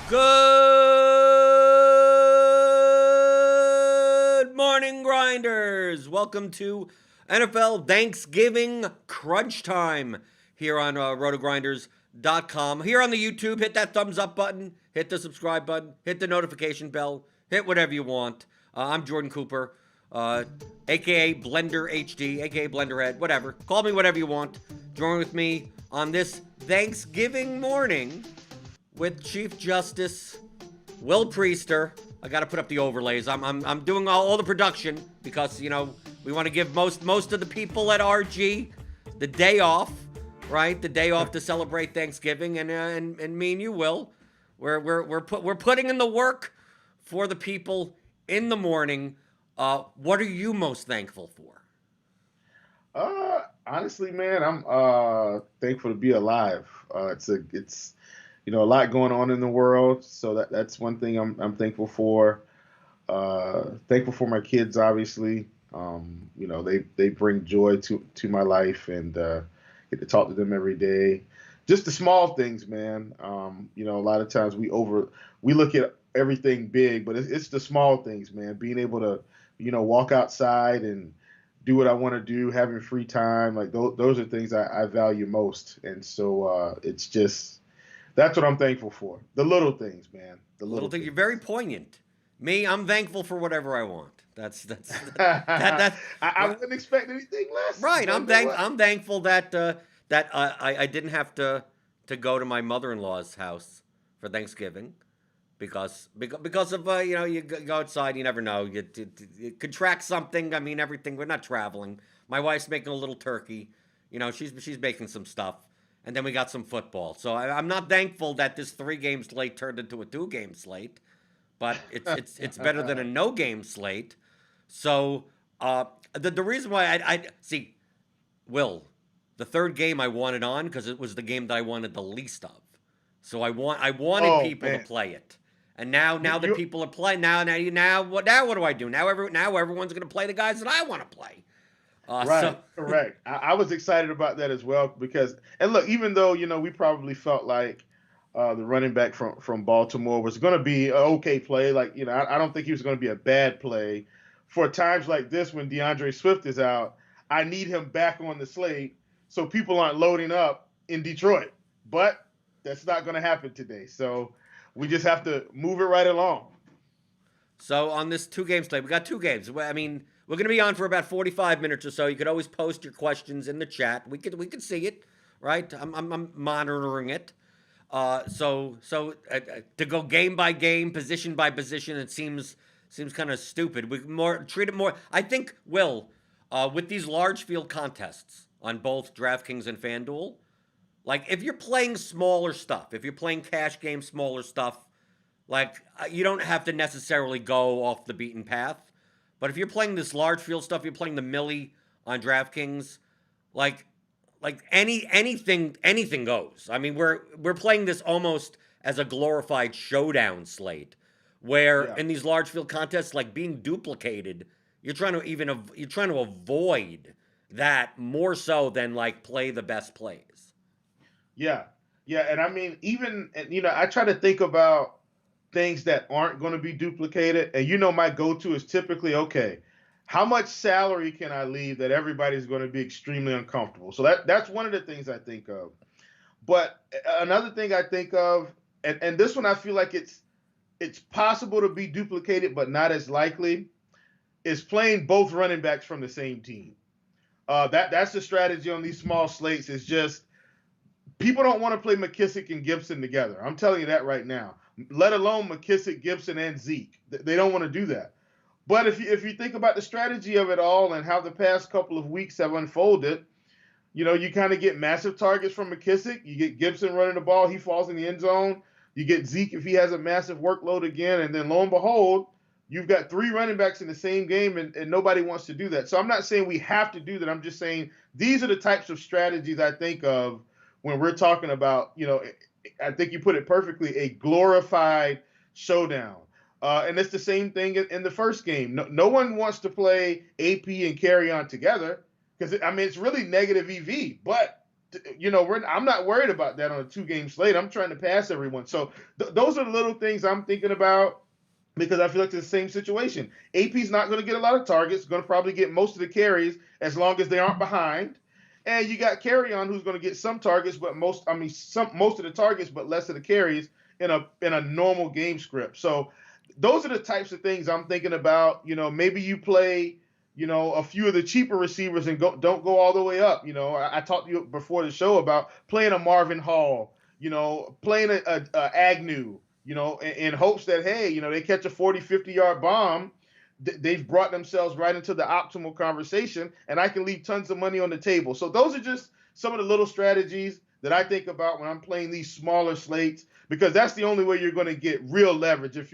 Good morning, Grinders. Welcome to NFL Thanksgiving Crunch Time here on RotoGrinders.com. Here on the YouTube, hit that thumbs up button, hit the subscribe button, hit the notification bell, hit whatever you want. I'm Jordan Cooper, aka Blender HD, aka Blenderhead, whatever. Call me whatever you want. Join with me on this Thanksgiving morning with Chief Justice Will Priester. I got to put up the overlays. I'm doing all the production because we want to give most of the people at RG the day off, right? The day off to celebrate Thanksgiving, and me and you, Will, we're putting in the work for the people in the morning. What are you most thankful for? Honestly, man, I'm thankful to be alive. It's a lot going on in the world, so that's one thing I'm thankful for. Thankful for my kids, obviously. They bring joy to my life, and get to talk to them every day. Just the small things, man. A lot of times we look at everything big, but it's the small things, man. Being able to walk outside and do what I want to do, having free time, like those are things I value most. And so it's just that's what I'm thankful for. The little things, man. The Little little thing, you're things. very poignant. Me, I'm thankful for whatever I want. That's I, that I right. wouldn't expect anything less, Right. but you know what? I'm thankful that I didn't have to go to my mother-in-law's house for Thanksgiving because of you go outside, you never know, you contract something. I mean, everything. We're not traveling. My wife's making a little turkey. She's making some stuff, and then we got some football. So I'm not thankful that this 3 game slate turned into a 2 game slate, but it's better than a no game slate. So the reason why I see Will, the third game I wanted on because it was the game that I wanted the least of. So I wanted Oh people to man, play it, and now that you people are playing now what do I do? Now everyone's gonna play the guys that I want to play. So right, correct. I was excited about that as well because, and look, even though we probably felt like the running back from Baltimore was going to be an okay play, like I don't think he was going to be a bad play. For times like this when DeAndre Swift is out, I need him back on the slate so people aren't loading up in Detroit. But that's not going to happen today, so we just have to move it right along. So on this 2 game slate, we got 2 games. I mean, we're going to be on for about 45 minutes or so. You could always post your questions in the chat. We could see it, right? I'm monitoring it. To go game by game, position by position, it seems kind of stupid. We more treat it more. I think Will, with these large field contests on both DraftKings and FanDuel, like if you're playing smaller stuff, if you're playing cash game smaller stuff, like you don't have to necessarily go off the beaten path. But if you're playing this large field stuff, you're playing the millie on DraftKings, like anything goes. I mean, we're playing this almost as a glorified showdown slate, where Yeah. in these large field contests, like being duplicated, you're trying to avoid that more so than like play the best plays. Yeah, yeah, and I mean, even I try to think about things that aren't going to be duplicated, and my go-to is typically okay. How much salary can I leave that everybody's going to be extremely uncomfortable? So that's one of the things I think of. But another thing I think of, and this one I feel like it's possible to be duplicated, but not as likely, is playing both running backs from the same team. That's the strategy on these small slates. Is just people don't want to play McKissick and Gibson together. I'm telling you that right now. Let alone McKissick, Gibson, and Zeke. They don't want to do that. But if you think about the strategy of it all and how the past couple of weeks have unfolded, you kind of get massive targets from McKissick. You get Gibson running the ball, he falls in the end zone. You get Zeke if he has a massive workload again, and then lo and behold, you've got 3 running backs in the same game, and nobody wants to do that. So I'm not saying we have to do that. I'm just saying these are the types of strategies I think of when we're talking about, I think you put it perfectly, a glorified showdown. And it's the same thing in the first game. No one wants to play AP and carry on together because, I mean, it's really negative EV, but I'm not worried about that on a 2-game slate. I'm trying to pass everyone. So those are the little things I'm thinking about because I feel like it's the same situation. AP's not going to get a lot of targets, going to probably get most of the carries as long as they aren't behind. And you got Carry-On who's going to get some targets, but most of the targets, but less of the carries in a normal game script. So those are the types of things I'm thinking about. Maybe you play, a few of the cheaper receivers and don't go all the way up. I talked to you before the show about playing a Marvin Hall, playing a Agnew, in hopes that, hey, they catch a 40, 50-yard bomb. They've brought themselves right into the optimal conversation, and I can leave tons of money on the table. So those are just some of the little strategies that I think about when I'm playing these smaller slates, because that's the only way you're going to get real leverage. If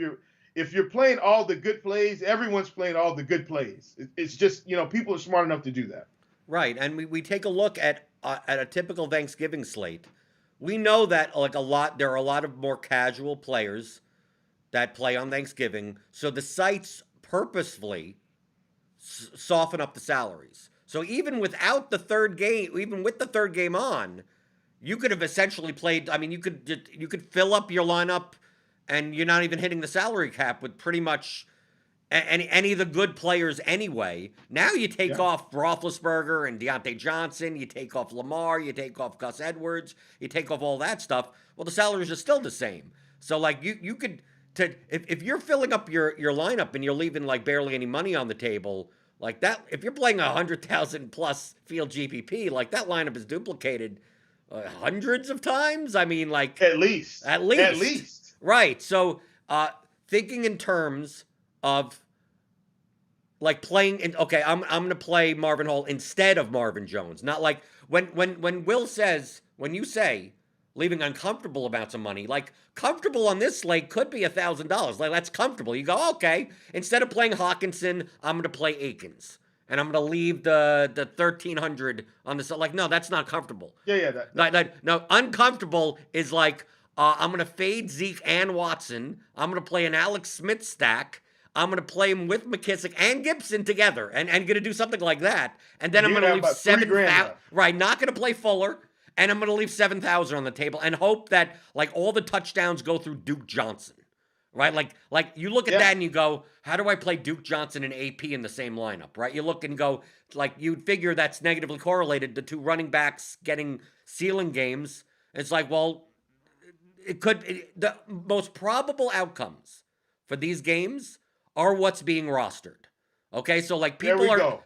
you're playing all the good plays, everyone's playing all the good plays. It's just, people are smart enough to do that. Right, and we take a look at a typical Thanksgiving slate. We know that there are a lot of more casual players that play on Thanksgiving, so the sites purposefully soften up the salaries. So even without the third game, even with the third game on, you could have essentially played. I mean, you could fill up your lineup, and you're not even hitting the salary cap with pretty much any of the good players anyway. Now you take off Roethlisberger and Deontay Johnson, you take off Lamar, you take off Gus Edwards, you take off all that stuff. Well, the salaries are still the same. So like you could if you're filling up your lineup and you're leaving like barely any money on the table like that, if you're playing 100,000 plus field GPP, like that lineup is duplicated hundreds of times. I mean, like at least. Right. So thinking in terms of like playing in, okay, I'm gonna play Marvin Hall instead of Marvin Jones. Not like when Will says, when you say leaving uncomfortable amounts of money, like comfortable on this slate could be $1,000. Like that's comfortable. You go, okay, instead of playing Hawkinson, I'm gonna play Akins. And I'm gonna leave the 1,300 on the side. Like, no, that's not comfortable. Yeah. No, uncomfortable is like I'm gonna fade Zeke and Watson. I'm gonna play an Alex Smith stack. I'm going to play him with McKissick and Gibson together and going to do something like that. And then I'm going to leave 7,000. Right, not going to play Fuller. And I'm going to leave 7,000 on the table and hope that like all the touchdowns go through Duke Johnson. Right? Like you look at that and you go, how do I play Duke Johnson and AP in the same lineup? Right? You look and go, like you'd figure that's negatively correlated to two running backs getting ceiling games. It's like, well, the most probable outcomes for these games are what's being rostered. Okay, so like people are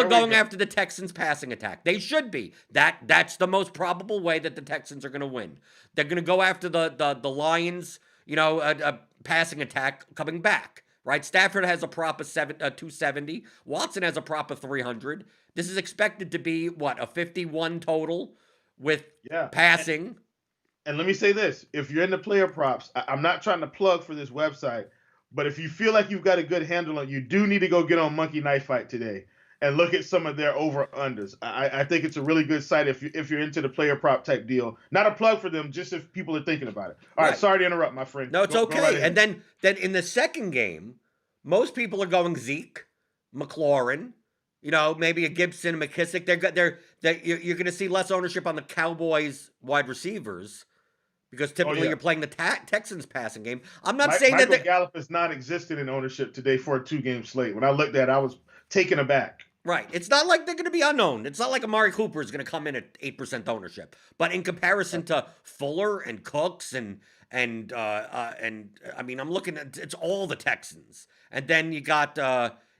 going after the Texans passing attack. They should be. That's the most probable way that the Texans are going to win. They're going to go after the Lions, a passing attack coming back. Right? Stafford has a prop of 270. Watson has a prop of 300. This is expected to be what, a 51 total with passing. And let me say this: if you're in the player props, I'm not trying to plug for this website. But if you feel like you've got a good handle on, you do need to go get on Monkey Knife Fight today and look at some of their over-unders. I think it's a really good site if you're into the player prop type deal. Not a plug for them, just if people are thinking about it. All right, sorry to interrupt, my friend. No, it's okay. Right, and then in the second game, most people are going Zeke, McLaurin, maybe a Gibson, a McKissick. You're going to see less ownership on the Cowboys wide receivers. Because typically you're playing the Texans passing game. I'm not saying Michael Gallup is not existent in ownership today for a 2-game slate. When I looked at it, I was taken aback. Right. It's not like they're going to be unknown. It's not like Amari Cooper is going to come in at 8% ownership. But in comparison to Fuller and Cooks and I mean, I'm looking at, it's all the Texans. And then you got Gallup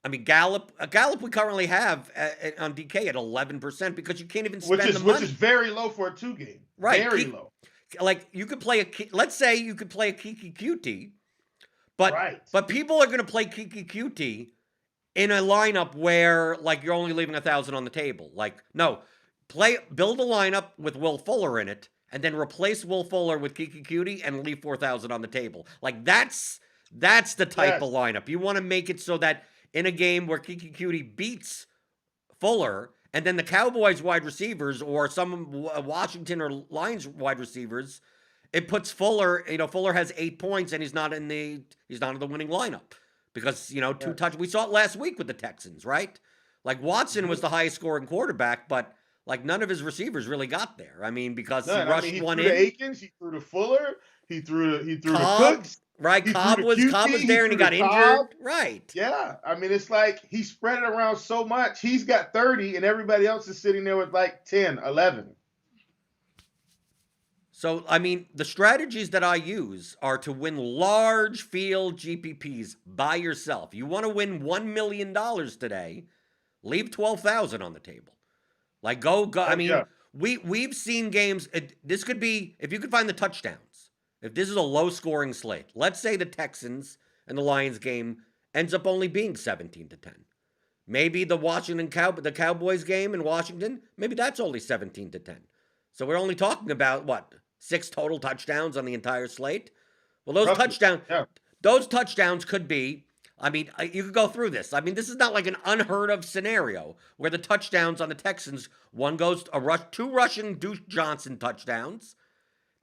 we currently have on DK at 11% because you can't even spend the money. Which is very low for a 2-game. Right. Very low. Like you could play let's say you could play a Kiki QT, but people are going to play Kiki QT in a lineup where like you're only leaving 1,000 on the table. Like no, build a lineup with Will Fuller in it and then replace Will Fuller with Kiki QT and leave 4,000 on the table. Like that's the type of lineup. You want to make it so that in a game where Kiki QT beats Fuller, and then the Cowboys wide receivers or some Washington or Lions wide receivers, it puts Fuller, Fuller has 8 points and he's not in the winning lineup because, 2 touchdowns. We saw it last week with the Texans, right? Like Watson was the highest scoring quarterback, but like none of his receivers really got there. I mean, because he None. I mean, rushed he one threw to in. Akins, he threw to Fuller, he threw to Cobb, Cooks, right? he threw to Cobb was QT, he there and he threw to got Cobb. injured. Right. Yeah, I mean, it's like he spread it around so much. He's got 30, and everybody else is sitting there with like 10, 11. So, I mean, the strategies that I use are to win large field GPPs by yourself. You want to win $1 million today, leave 12,000 on the table. Like go. I Oh mean, yeah, we've seen games. This could be if you could find the touchdowns. If this is a low scoring slate, let's say the Texans and the Lions game ends up only being 17-10. Maybe the Cowboys game in Washington, maybe that's only 17-10. So we're only talking about what, 6 total touchdowns on the entire slate? Well, roughly. Yeah, those touchdowns could be, I mean, you could go through this. I mean, this is not like an unheard of scenario where the touchdowns on the Texans, one goes two rushing Duke Johnson touchdowns.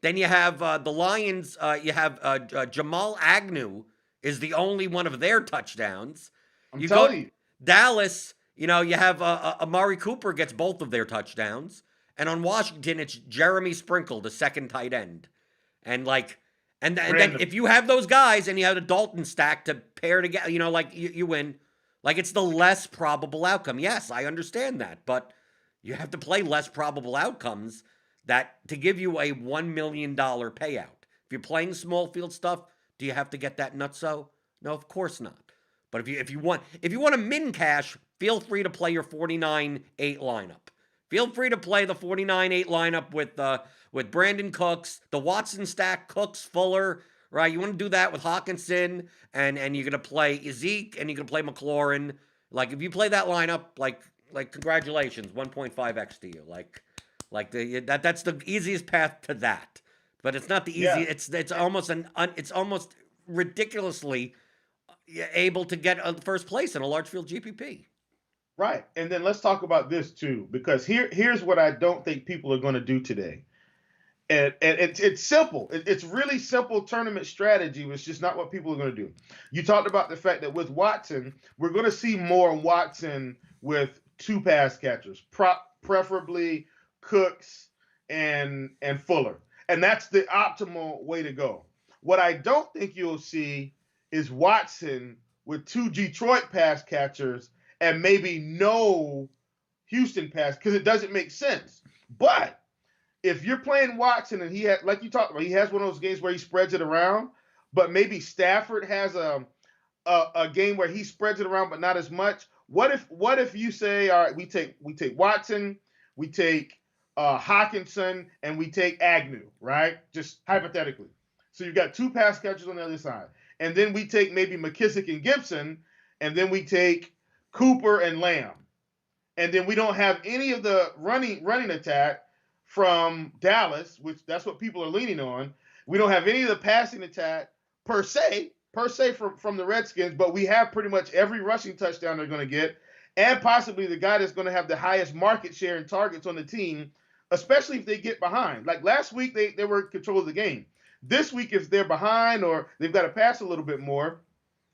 Then you have the Lions, you have Jamal Agnew is the only one of their touchdowns. I'm You go telling you. Dallas, you have Amari Cooper gets both of their touchdowns. And on Washington, it's Jeremy Sprinkle, the second tight end. And like, and then if you have those guys and you have a Dalton stack to pair together, like you win. Like it's the less probable outcome. Yes, I understand that, but you have to play less probable outcomes that to give you a $1 million payout. If you're playing small field stuff, do you have to get that nutso? No, of course not. But if you want to min cash, feel free to play your 49-8 lineup. Feel free to play the 49-8 lineup with Brandon Cooks, the Watson stack, Cooks, Fuller, right? You want to do that with Hawkinson, and you're gonna play Zeke, and you're gonna play McLaurin. Like if you play that lineup, like congratulations, 1.5x to you. That's the easiest path to that. But it's not the easy. Yeah. It's almost ridiculously able to get a first place in a large field GPP. Right. And then let's talk about this too, because here's what I don't think people are going to do today. And it's simple. It's really simple tournament strategy. It's just not what people are going to do. You talked about the fact that with Watson, we're going to see more Watson with 2 pass catchers, preferably Cooks and Fuller. And that's the optimal way to go. What I don't think you'll see is Watson with 2 Detroit pass catchers and maybe no Houston pass, because it doesn't make sense. But if you're playing Watson and he like you talked about, he has one of those games where he spreads it around, but maybe Stafford has a game where he spreads it around but not as much. What if you say, all right, we take Watson, we take Hawkinson, and we take Agnew, right? Just hypothetically. So you've got 2 pass catchers on the other side. And then we take maybe McKissick and Gibson, and then we take Cooper and Lamb. And then we don't have any of the running attack from Dallas, which that's what people are leaning on. We don't have any of the passing attack per se from the Redskins, but we have pretty much every rushing touchdown they're going to get, and possibly the guy that's going to have the highest market share and targets on the team, especially if they get behind. Like last week, they were in control of the game. This week, if they're behind or they've got to pass a little bit more,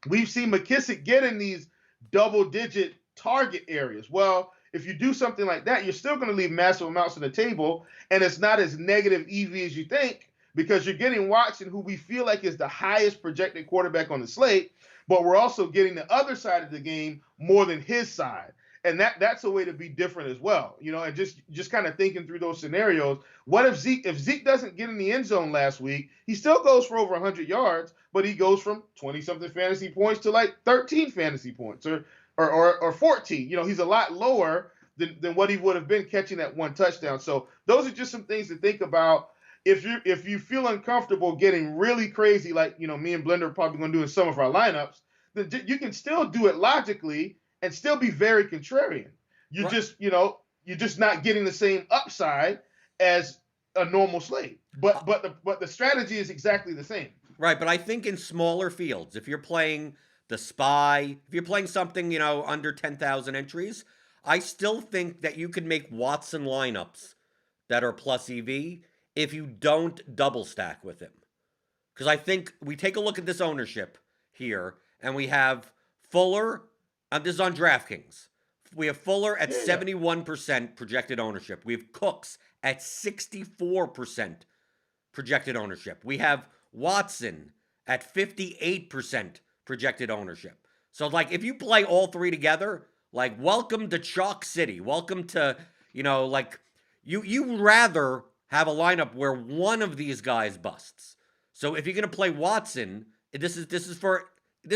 we've seen McKissick get in these double-digit target areas. Well, if you do something like that, you're still going to leave massive amounts on the table, and it's not as negative EV as you think, because you're getting Watson, who we feel like is the highest projected quarterback on the slate, but we're also getting the other side of the game more than his side. And that's a way to be different as well, and just kind of thinking through those scenarios. What if Zeke doesn't get in the end zone last week? He still goes for over 100 yards, but he goes from 20-something fantasy points to like 13 fantasy points or 14. He's a lot lower than what he would have been catching that 1 touchdown. So those are just some things to think about. If you feel uncomfortable getting really crazy, like me and Blender are probably going to do in some of our lineups, then you can still do it logically and still be very contrarian. You're right. You're just not getting the same upside as a normal slate. But the strategy is exactly the same. Right, but I think in smaller fields, if you're playing the Spy, if you're playing something, under 10,000 entries, I still think that you can make Watson lineups that are plus EV if you don't double stack with him. Because I think we take a look at this ownership here, and we have Fuller, this is on DraftKings, Fuller at Yeah, yeah. 71% projected ownership. We have Cooks at 64% projected ownership. We have Watson at 58% projected ownership. So, like, if you play all three together, like, welcome to Chalk City. Welcome to, like, you rather have a lineup where one of these guys busts. So if you're gonna play Watson, this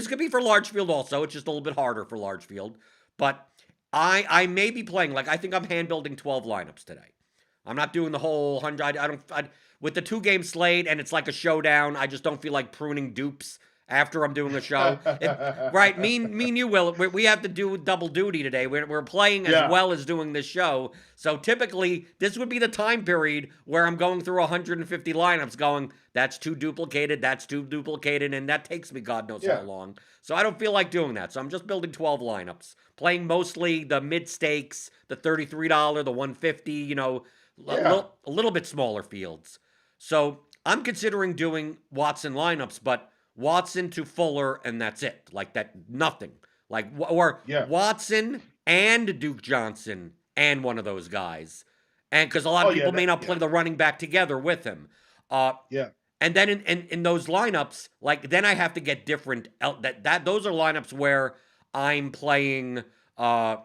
could be for large field also. It's just a little bit harder for large field. But I may be playing, like, I think I'm hand building 12 lineups today. I'm not doing the whole 100. With the 2-game slate and it's like a showdown, I just don't feel like pruning dupes after I'm doing a show. Right, me and you, Will, we have to do double duty today. We're playing as Yeah. well as doing this show. So typically, this would be the time period where I'm going through 150 lineups going, that's too duplicated, and that takes me God knows how Yeah. long. So I don't feel like doing that. So I'm just building 12 lineups, playing mostly the mid stakes, the $33, the 150, Yeah. a little bit smaller fields. So I'm considering doing Watson lineups, but Watson to Fuller, and that's it. Like that, nothing. Like, or Yeah. Watson and Duke Johnson and one of those guys. And because a lot Oh, of yeah. people may not Yeah. play the running back together with him. Yeah. And then in those lineups, like, then I have to get different. Those are lineups where I'm playing. I'm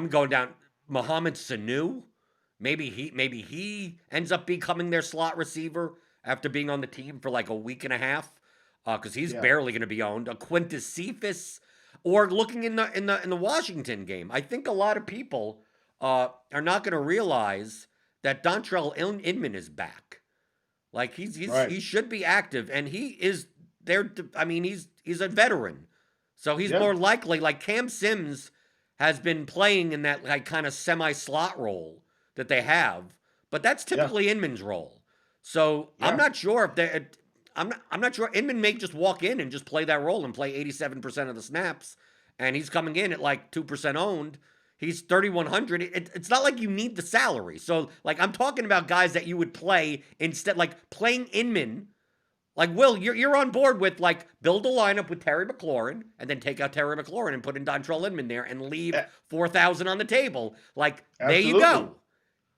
going down Mohamed Sanu. Maybe he ends up becoming their slot receiver after being on the team for like a week and a half, because he's Yeah. barely going to be owned. A Quintus Cephas, or looking in the Washington game, I think a lot of people are not going to realize that Dontrell Inman is back. Like Right. he should be active, and he is there. I mean, he's a veteran, so he's Yeah. more likely. Like Cam Sims has been playing in that like kind of semi slot role that they have, but that's Yeah. typically Inman's role. So I'm Yeah. not sure if they. I'm not sure Inman may just walk in and just play that role and play 87% of the snaps, and he's coming in at like 2% owned. He's 3,100. It's not like you need the salary. So, like, I'm talking about guys that you would play instead, like playing Inman. Like, Will, you're on board with, like, build a lineup with Terry McLaurin and then take out Terry McLaurin and put in Dontrell Inman there and leave A- 4,000 on the table. Like, there you Absolutely. go.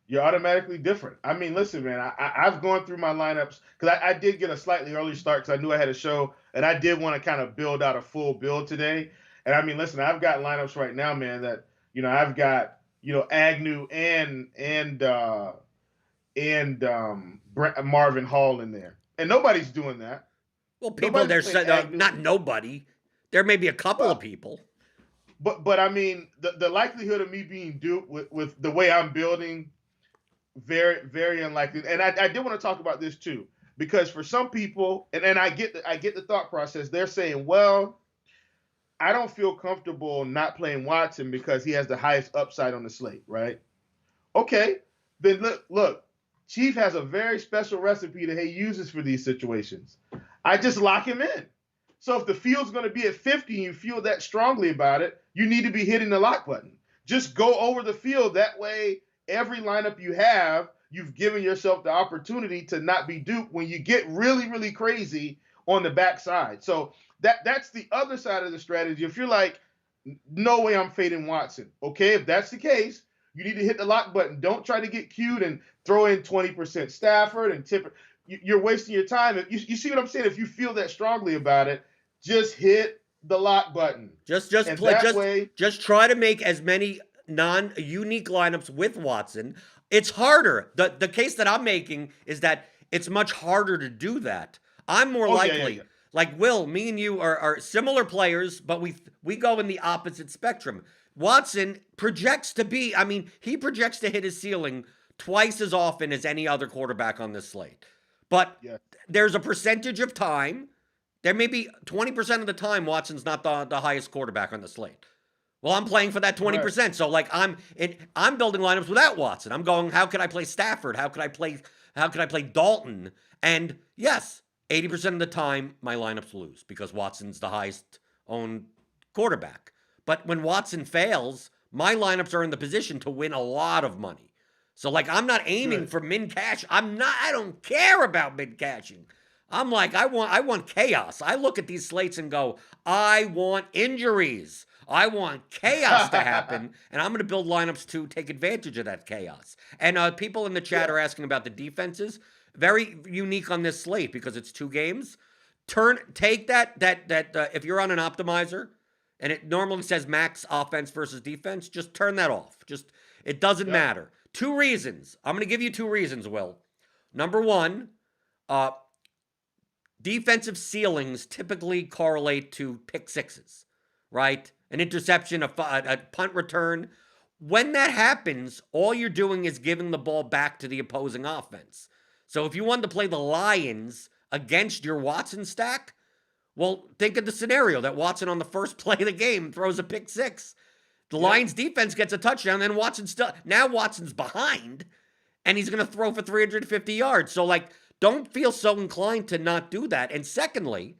You're automatically different. I mean, listen, man, I've gone through my lineups because I did get a slightly early start because I knew I had a show and I did want to kind of build out a full build today. And I mean, listen, I've got lineups right now, man, that, I've got, Agnew and Marvin Hall in there. And nobody's doing that. Well, people, Nobody's there's playing Agnew. not nobody. There may be a couple of Well, people. but I mean, the likelihood of me being duped with the way I'm building, very, very unlikely. And I did want to talk about this too, because for some people, and I get the thought process. They're saying, well, I don't feel comfortable not playing Watson because he has the highest upside on the slate, right? Okay, then look, Chief has a very special recipe that he uses for these situations. I just lock him in. So if the field's going to be at 50 and you feel that strongly about it, you need to be hitting the lock button. Just go over the field. That way, every lineup you have, you've given yourself the opportunity to not be duped when you get really, really crazy on the backside. So that's the other side of the strategy. If you're like, no way I'm fading Watson. Okay, if that's the case, you need to hit the lock button. Don't try to get cute and throw in 20% Stafford and tip. You're wasting your time. You see what I'm saying? If you feel that strongly about it, just hit the lock button. Just And play. that way, Just try to make as many non-unique lineups with Watson. It's harder. The case that I'm making is that it's much harder to do that. I'm more likely. Yeah. Like, Will, me and you are similar players, but we go in the opposite spectrum. Watson projects to be, I mean, he projects to hit his ceiling twice as often as any other quarterback on this slate. But Yeah. there's a percentage of time, there may be 20% of the time Watson's not the highest quarterback on the slate. Well, I'm playing for that 20%. Right. So, like, I'm building lineups without Watson. I'm going, how can I play Stafford? How can I play Dalton? And yes, 80% of the time, my lineups lose because Watson's the highest owned quarterback. But when Watson fails, my lineups are in the position to win a lot of money. So, like, I'm not aiming for min cash. I don't care about min cashing. I'm like, I want chaos. I look at these slates and go, I want injuries. I want chaos to happen, and I'm going to build lineups to take advantage of that chaos. And people in the chat Yeah. are asking about the defenses. Very unique on this slate because it's 2 games. Take that if you're on an optimizer and it normally says max offense versus defense, just turn that off. Just it doesn't Yep. matter. 2 reasons. I'm going to give you 2 reasons, Will. Number 1, uh, defensive ceilings typically correlate to pick sixes, right? An interception, a punt return. When that happens, all you're doing is giving the ball back to the opposing offense. So if you wanted to play the Lions against your Watson stack, well, think of the scenario that Watson on the first play of the game throws a pick six. The Yep. Lions defense gets a touchdown, then Watson's behind, and he's going to throw for 350 yards. So, like, don't feel so inclined to not do that. And secondly,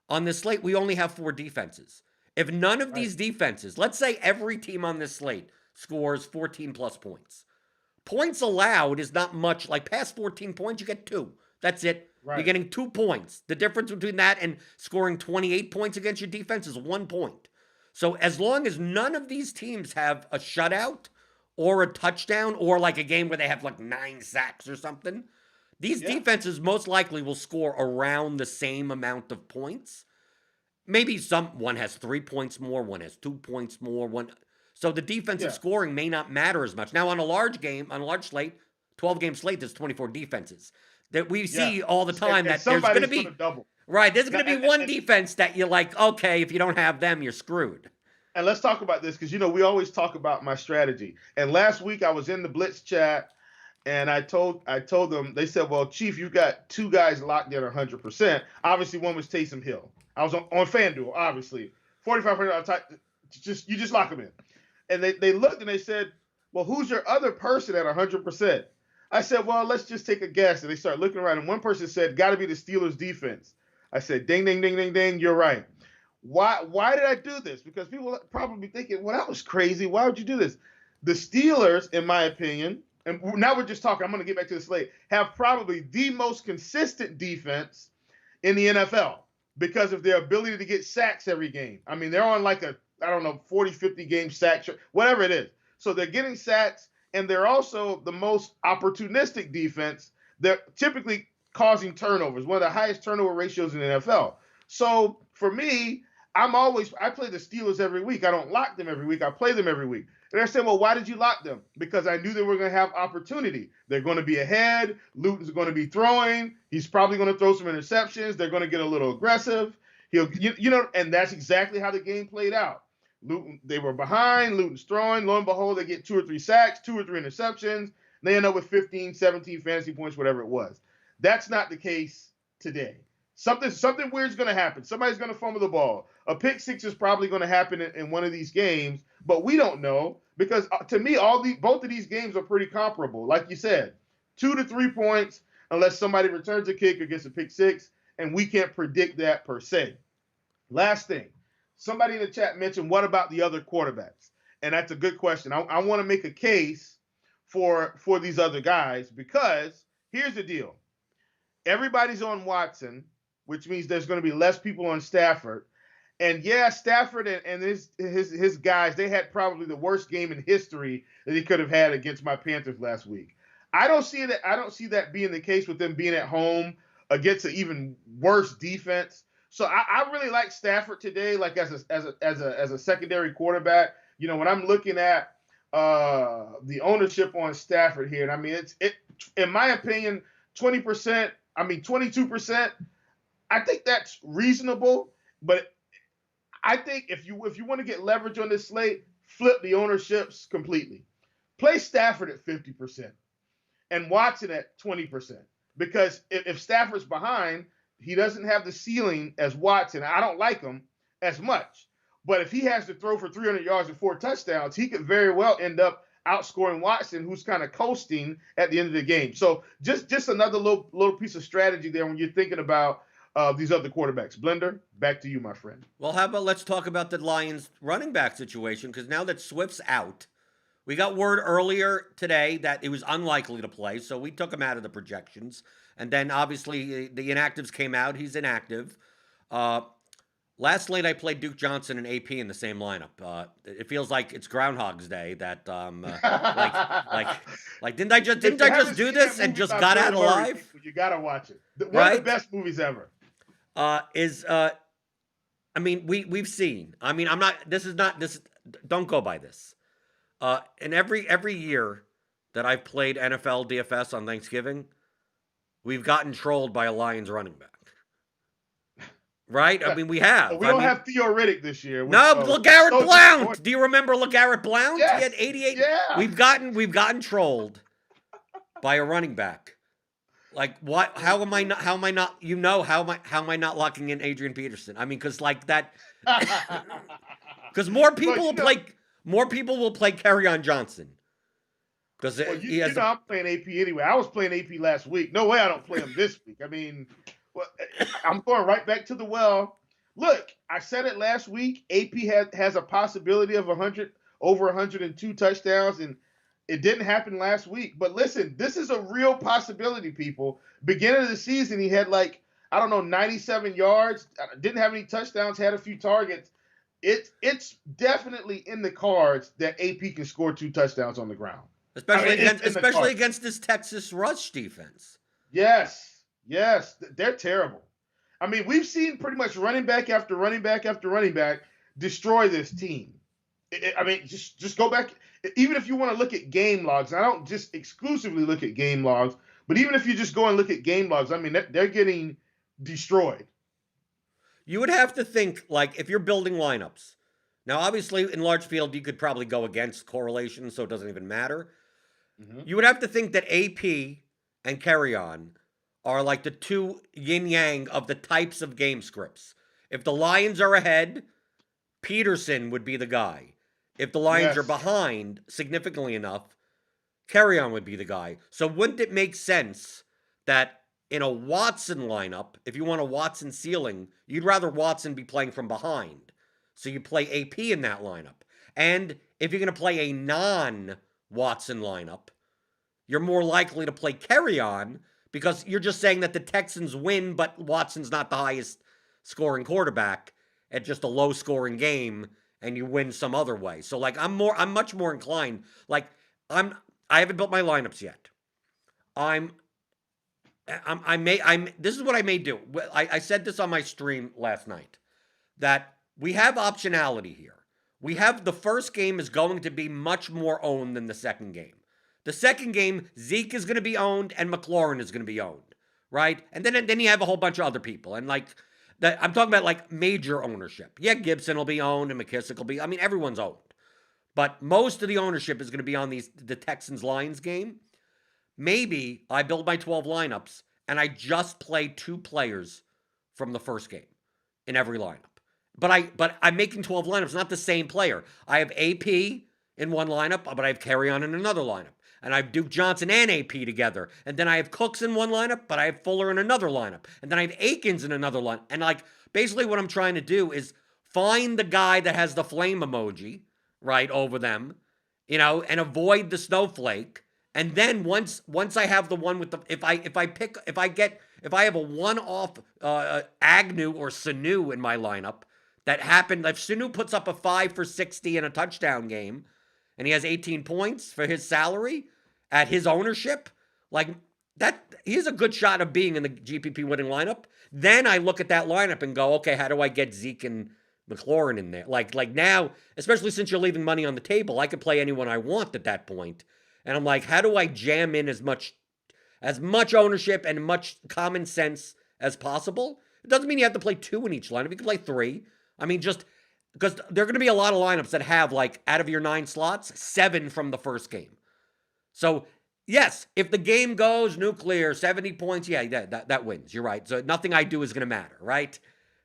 on this slate, we only have 4 defenses. If none of these defenses, let's say every team on this slate scores 14 plus points. Points allowed is not much. Like past 14 points, you get 2. That's it. Right. You're getting 2 points. The difference between that and scoring 28 points against your defense is 1 point. So as long as none of these teams have a shutout or a touchdown or like a game where they have like 9 sacks or something, these defenses most likely will score around the same amount of points. Maybe one has 3 points more, one has 2 points more, so the defensive scoring may not matter as much. Now on a large slate, 12-game slate, there's 24 defenses. That we see all the time that there's going to be double. Right, there's going to be one defense that you're like, okay, if you don't have them, you're screwed. And let's talk about this because we always talk about my strategy. And last week I was in the Blitz chat and I told them, they said, well, Chief, you got 2 guys locked in 100%. Obviously, one was Taysom Hill. I was on FanDuel, obviously. $4,500 you just lock them in. And they looked and they said, well, who's your other person at 100%? I said, well, let's just take a guess. And they started looking around. And one person said, got to be the Steelers defense. I said, ding, ding, ding, ding, ding. You're right. Why did I do this? Because people probably thinking, well, that was crazy. Why would you do this? The Steelers, in my opinion, and now we're just talking, I'm going to get back to the slate, have probably the most consistent defense in the NFL because of their ability to get sacks every game. I mean, they're on like a, 40, 50 game sack, whatever it is. So they're getting sacks, and they're also the most opportunistic defense. They're typically causing turnovers, one of the highest turnover ratios in the NFL. So for me, I play the Steelers every week. I don't lock them every week. I play them every week. And I said, well, why did you lock them? Because I knew they were going to have opportunity. They're going to be ahead. Luton's going to be throwing. He's probably going to throw some interceptions. They're going to get a little aggressive. And that's exactly how the game played out. Luton, they were behind. Luton's throwing. Lo and behold, they get 2 or 3 sacks, 2 or 3 interceptions. They end up with 15, 17 fantasy points, whatever it was. That's not the case today. Something weird's going to happen. Somebody's going to fumble the ball. A pick six is probably going to happen in one of these games, but we don't know because to me, both of these games are pretty comparable. Like you said, 2 to 3 points unless somebody returns a kick or gets a pick six, and we can't predict that per se. Last thing, somebody in the chat mentioned, what about the other quarterbacks? And that's a good question. I want to make a case for these other guys because here's the deal. Everybody's on Watson, which means there's going to be less people on Stafford. And yeah, Stafford and his guys, they had probably the worst game in history that he could have had against my Panthers last week. I don't see that being the case with them being at home against an even worse defense. So I really like Stafford today, like as a secondary quarterback. When I'm looking at the ownership on Stafford here, and I mean it in my opinion, 20%, 22%. I think that's reasonable, but I think if you want to get leverage on this slate, flip the ownerships completely. Play Stafford at 50% and Watson at 20%. Because if Stafford's behind, he doesn't have the ceiling as Watson. I don't like him as much. But if he has to throw for 300 yards and 4 touchdowns, he could very well end up outscoring Watson, who's kind of coasting at the end of the game. So just another little piece of strategy there when you're thinking about these other quarterbacks. Blender, back to you, my friend. Well, how about let's talk about the Lions running back situation, because now that Swift's out, we got word earlier today that it was unlikely to play, so we took him out of the projections. And then, obviously, the inactives came out. He's inactive. Last slate I played Duke Johnson and AP in the same lineup. It feels like it's Groundhog's Day. That like like like If didn't you I haven't just do seen that this and movie just about got Bill out Murray, alive? people, you gotta watch it. One of the Right? best movies ever. Is I mean we've seen. I mean I'm not. This is not this. Don't go by this. And every year that I've played NFL DFS on Thanksgiving, we've gotten trolled by a Lions running back. Right? I mean, we have. We I don't mean, have Theo Riddick this year, which no, LeGarrette so disappointing. Blount. Do you remember LeGarrette Blount? He had Yes, 88. yeah. We've gotten trolled by a running back. Like what? How am I not? How am I not? How am I not locking in Adrian Peterson? I mean, because like that, because more people But will play. More people will play Kerryon Johnson because he has. I'm playing AP anyway. I was playing AP last week. No way I don't play him this week. I mean, well, I'm going right back to the well. Look, I said it last week. AP has a possibility of over 102 touchdowns, and it didn't happen last week. But listen, this is a real possibility, people. Beginning of the season, he had 97 yards, didn't have any touchdowns, had a few targets. It's definitely in the cards that AP can score 2 touchdowns on the ground. Especially against this Texas rush defense. Yes, they're terrible. I mean, we've seen pretty much running back after running back after running back destroy this team. I mean, just go back. Even if you want to look at game logs, and I don't just exclusively look at game logs, but even if you just go and look at game logs, I mean, they're getting destroyed. You would have to think, like, if you're building lineups. Now, obviously, in large field, you could probably go against correlation, so it doesn't even matter. Mm-hmm. You would have to think that AP and Kerryon are like the two yin-yang of the types of game scripts. If the Lions are ahead, Peterson would be the guy. If the Lions are behind significantly enough, Kerryon would be the guy. So wouldn't it make sense that in a Watson lineup, if you want a Watson ceiling, you'd rather Watson be playing from behind. So you play AP in that lineup. And if you're going to play a non-Watson lineup, you're more likely to play Kerryon because you're just saying that the Texans win, but Watson's not the highest scoring quarterback at just a low scoring game, and you win some other way. So like I'm much more inclined. Like I haven't built my lineups yet. This is what I may do. I said this on my stream last night, that we have optionality here. We have the first game is going to be much more owned than the second game. The second game, Zeke is going to be owned and McLaurin is going to be owned, right? And then you have a whole bunch of other people. And like that, I'm talking about like major ownership. Yeah, Gibson will be owned and McKissick will be. I mean, everyone's owned. But most of the ownership is going to be on the Texans-Lions game. Maybe I build my 12 lineups and I just play 2 players from the first game in every lineup. But I'm making 12 lineups, not the same player. I have AP in one lineup, but I have Kerryon in another lineup. And I have Duke Johnson and AP together. And then I have Cooks in one lineup, but I have Fuller in another lineup. And then I have Akins in another lineup. And like basically what I'm trying to do is find the guy that has the flame emoji, right, over them, and avoid the snowflake. And then once I have the one with the if I have a one-off Agnew or Sanu in my lineup that happened, if Sanu puts up a 5 for 60 in a touchdown game and he has 18 points for his salary at his ownership, like that, he's a good shot of being in the GPP winning lineup. Then I look at that lineup and go, okay, how do I get Zeke and McLaurin in there? Like now, especially since you're leaving money on the table, I could play anyone I want at that point. And I'm like, how do I jam in as much ownership and much common sense as possible? It doesn't mean you have to play 2 in each lineup. You can play 3. I mean, just because there are going to be a lot of lineups that have, like, out of your 9 slots, 7 from the first game. So, yes, if the game goes nuclear, 70 points, yeah, that wins. You're right. So nothing I do is going to matter, right?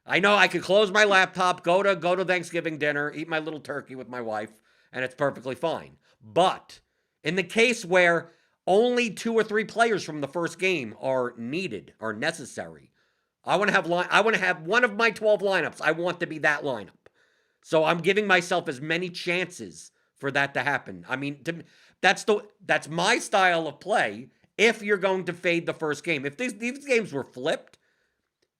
I know I could close my laptop, go to Thanksgiving dinner, eat my little turkey with my wife, and it's perfectly fine. But in the case where only 2 or 3 players from the first game are needed or necessary, I want to have one of my 12 lineups. I want to be that lineup. So I'm giving myself as many chances for that to happen. I mean, that's my style of play if you're going to fade the first game. If these games were flipped,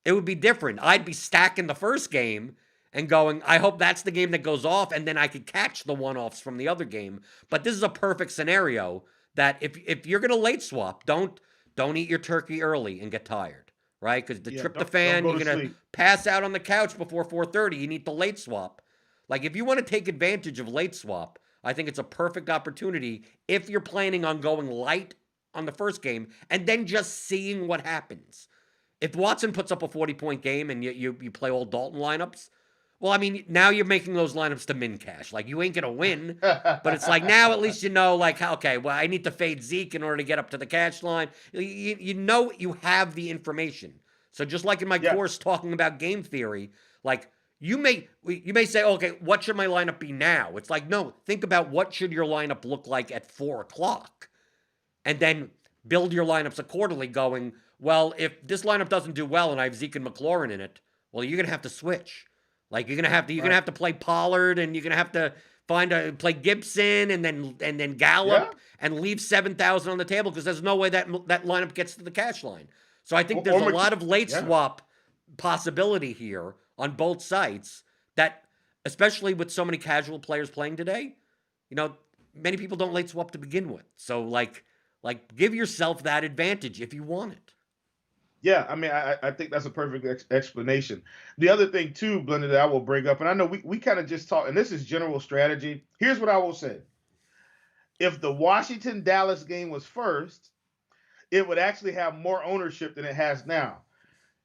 It would be different. I'd be stacking the first game and going, I hope that's the game that goes off, and then I could catch the one-offs from the other game. But this is a perfect scenario that if you're gonna late swap, don't eat your turkey early and get tired, right? Because the Yeah, don't tryptophan, go you're to gonna sleep. pass out on the couch before 4:30. You need the late swap. Like if you want to take advantage of late swap, I think it's a perfect opportunity if you're planning on going light on the first game and then just seeing what happens. If Watson puts up a 40-point game and you play all Dalton lineups, well, I mean, now you're making those lineups to min cash. Like you ain't gonna win, but it's like now at least you know, like, okay, well, I need to fade Zeke in order to get up to the cash line. You know you have the information. So just like in my Yeah, course talking about game theory, like you may say, okay, what should my lineup be now? It's like, no, think about what should your lineup look like at 4 o'clock, and then build your lineups accordingly. Going, well, if this lineup doesn't do well and I have Zeke and McLaurin in it, well, you're gonna have to switch. Like you're gonna right. have to play Pollard, and you're gonna have to play Gibson, and then Yeah. Gallup, and leave 7,000 on the table because there's no way that lineup gets to the cash line. So I think Or, there's or a McK- lot of late yeah. swap possibility here on both sites that, especially with so many casual players playing today, you know, many people don't late swap to begin with. So like give yourself that advantage if you want it. Yeah, I mean, I think that's a perfect explanation. The other thing too, Blender, that I will bring up, and I know we kind of just talked, and this is general strategy. Here's what I will say: if the Washington Dallas game was first, it would actually have more ownership than it has now.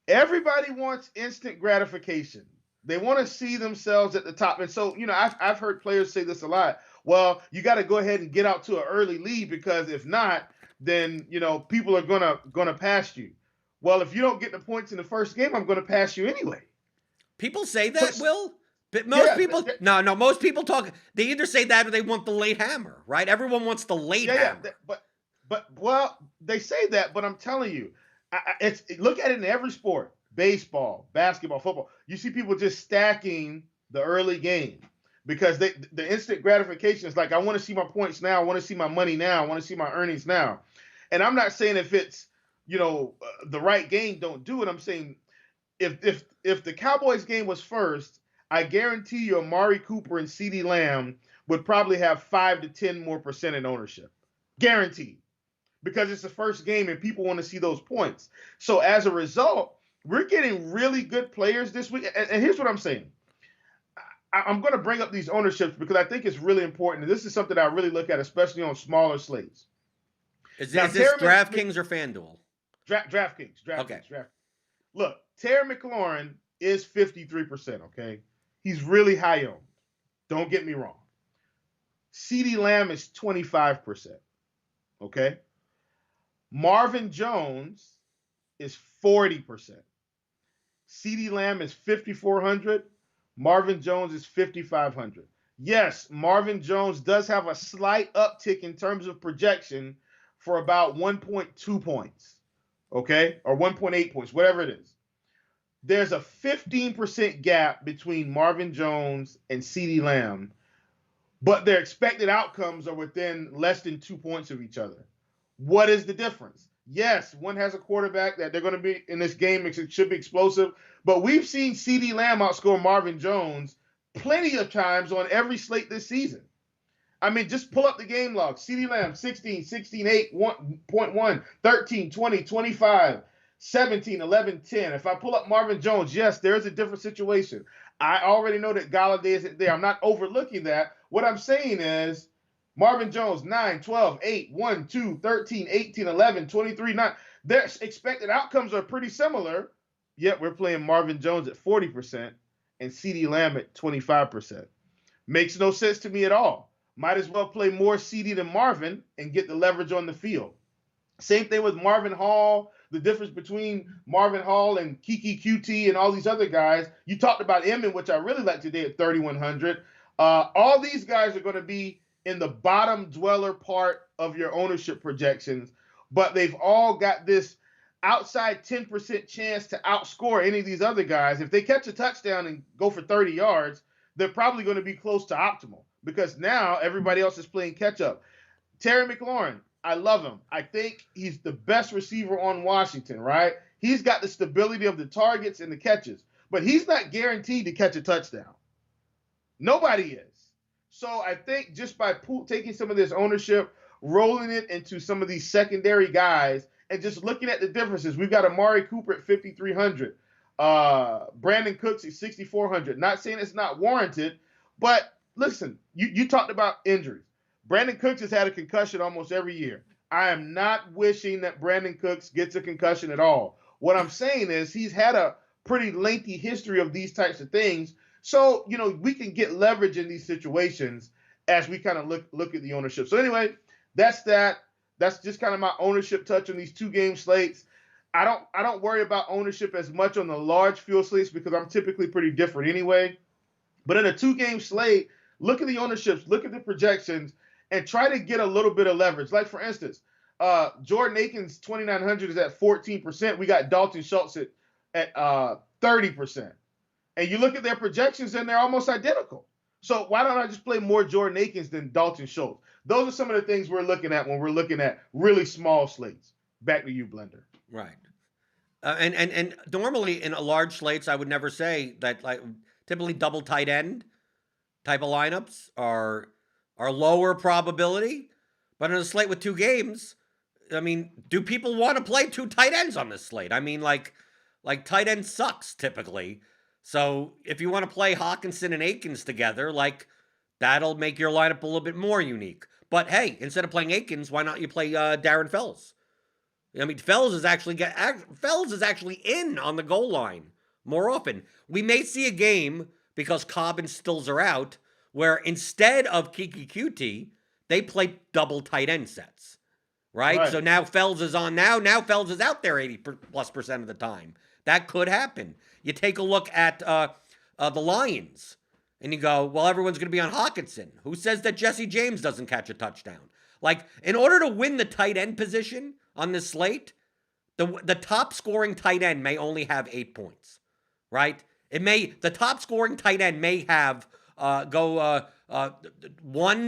Everybody wants instant gratification. They want to see themselves at the top, and so I've heard players say this a lot. Well, you got to go ahead and get out to an early lead because if not, then people are gonna pass you. Well, if you don't get the points in the first game, I'm gonna pass you anyway. People say So that, Will. But most yeah, people, no, most people talk. They either say that or they want the late hammer, right? Everyone wants the late yeah, yeah. hammer. But well, they say that, but I'm telling you, look at it in every sport: baseball, basketball, football. You see people just stacking the early game because the instant gratification is like, I want to see my points now, I want to see my money now, I want to see my earnings now. And I'm not saying if it's the right game, don't do it. I'm saying if the Cowboys game was first, I guarantee you Amari Cooper and CeeDee Lamb would probably have 5 to 10% in ownership, guaranteed, because it's the first game and people want to see those points. So as a result, we're getting really good players this week. And here's what I'm saying. I'm going to bring up these ownerships because I think it's really important. And this is something I really look at, especially on smaller slates. Now, Is this DraftKings or FanDuel? DraftKings. Okay. Look, Terry McLaurin is 53%, okay? He's really high owned. Don't get me wrong. CeeDee Lamb is 25%, okay? Marvin Jones is 40%. CeeDee Lamb is 5,400. Marvin Jones is 5,500. Yes, Marvin Jones does have a slight uptick in terms of projection for about 1.2 points, okay? Or 1.8 points, whatever it is. There's a 15% gap between Marvin Jones and CeeDee Lamb, but their expected outcomes are within less than 2 points of each other. What is the difference? Yes, one has a quarterback that they're going to be in this game. It should be explosive. But we've seen CeeDee Lamb outscore Marvin Jones plenty of times on every slate this season. I mean, just pull up the game log. CeeDee Lamb, 16, 16, 8.1, 13, 20, 25, 17, 11, 10. If I pull up Marvin Jones, yes, there's a different situation. I already know that Galladay isn't there. I'm not overlooking that. What I'm saying is Marvin Jones, 9, 12, 8, 1, 2, 13, 18, 11, 23, 9. Their expected outcomes are pretty similar, yet we're playing Marvin Jones at 40% and CeeDee Lamb at 25%. Makes no sense to me at all. Might as well play more CeeDee than Marvin and get the leverage on the field. Same thing with Marvin Hall. The difference between Marvin Hall and Kiki QT and all these other guys. You talked about Emmett, which I really like today at 3,100. All these guys are going to be in the bottom dweller part of your ownership projections, but they've all got this outside 10% chance to outscore any of these other guys. If they catch a touchdown and go for 30 yards, they're probably going to be close to optimal because now everybody else is playing catch up. Terry McLaurin, I love him. I think he's the best receiver on Washington, right? He's got the stability of the targets and the catches, but he's not guaranteed to catch a touchdown. Nobody is. So I think just by taking some of this ownership, rolling it into some of these secondary guys, and just looking at the differences, we've got Amari Cooper at 5,300, Brandon Cooks at 6,400. Not saying it's not warranted, but listen, you talked about injuries. Brandon Cooks has had a concussion almost every year. I am not wishing that Brandon Cooks gets a concussion at all. What I'm saying is he's had a pretty lengthy history of these types of things. So, we can get leverage in these situations as we kind of look at the ownership. So anyway, that's that. That's just kind of my ownership touch on these 2-game slates. I don't worry about ownership as much on the large field slates because I'm typically pretty different anyway. But in a 2-game slate, look at the ownerships, look at the projections, and try to get a little bit of leverage. Like, for instance, Jordan Akins 2,900 is at 14%. We got Dalton Schultz at 30%. And you look at their projections, and they're almost identical. So why don't I just play more Jordan Akins than Dalton Schultz? Those are some of the things we're looking at when we're looking at really small slates. Back to you, Blender. Right. And normally in a large slates, I would never say that. Like typically, double tight end type of lineups are lower probability. But in a slate with 2 games, I mean, do people want to play 2 tight ends on this slate? I mean, like tight end sucks typically. So if you want to play Hawkinson and Akins together, like that'll make your lineup a little bit more unique. But hey, instead of playing Akins, why not you play Darren Fells? I mean, Fells is actually in on the goal line more often. We may see a game because Cobb and Stills are out where instead of Kiki QT, they play double tight end sets, right? So now Fells is on now. Now Fells is out there 80+% of the time. That could happen. You take a look at the Lions, and you go, well, everyone's going to be on Hawkinson. Who says that Jesse James doesn't catch a touchdown? Like, in order to win the tight end position on this slate, the top scoring tight end may only have 8 points, right? The top scoring tight end may have 1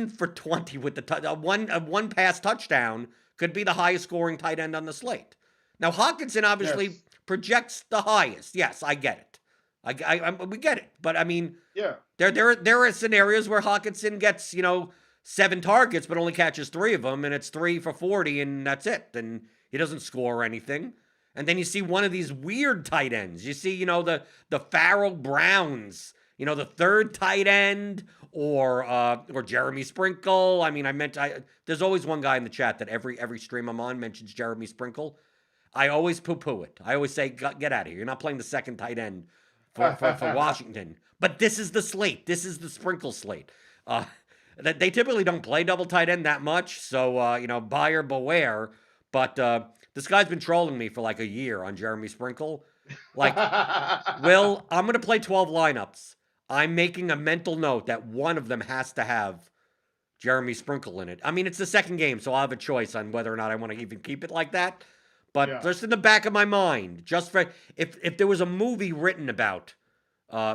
for 20 with the one pass touchdown could be the highest scoring tight end on the slate. Now Hawkinson obviously projects the highest. Yes, I get it. We get it. But I mean, there are scenarios where Hawkinson gets 7 targets but only catches 3 of them, and it's 3 for 40, and that's it. And he doesn't score anything. And then you see one of these weird tight ends. You see, the Farrell Browns, the third tight end, or Jeremy Sprinkle. I mean, there's always one guy in the chat that every stream I'm on mentions Jeremy Sprinkle. I always poo-poo it. I always say, get out of here. You're not playing the second tight end for Washington. But this is the slate. This is the Sprinkle slate. They typically don't play double tight end that much, so, buyer beware. But this guy's been trolling me for like a year on Jeremy Sprinkle. Like, Will, I'm going to play 12 lineups. I'm making a mental note that one of them has to have Jeremy Sprinkle in it. I mean, it's the second game, so I'll have a choice on whether or not I want to even keep it like that. But just in the back of my mind, just for if there was a movie written about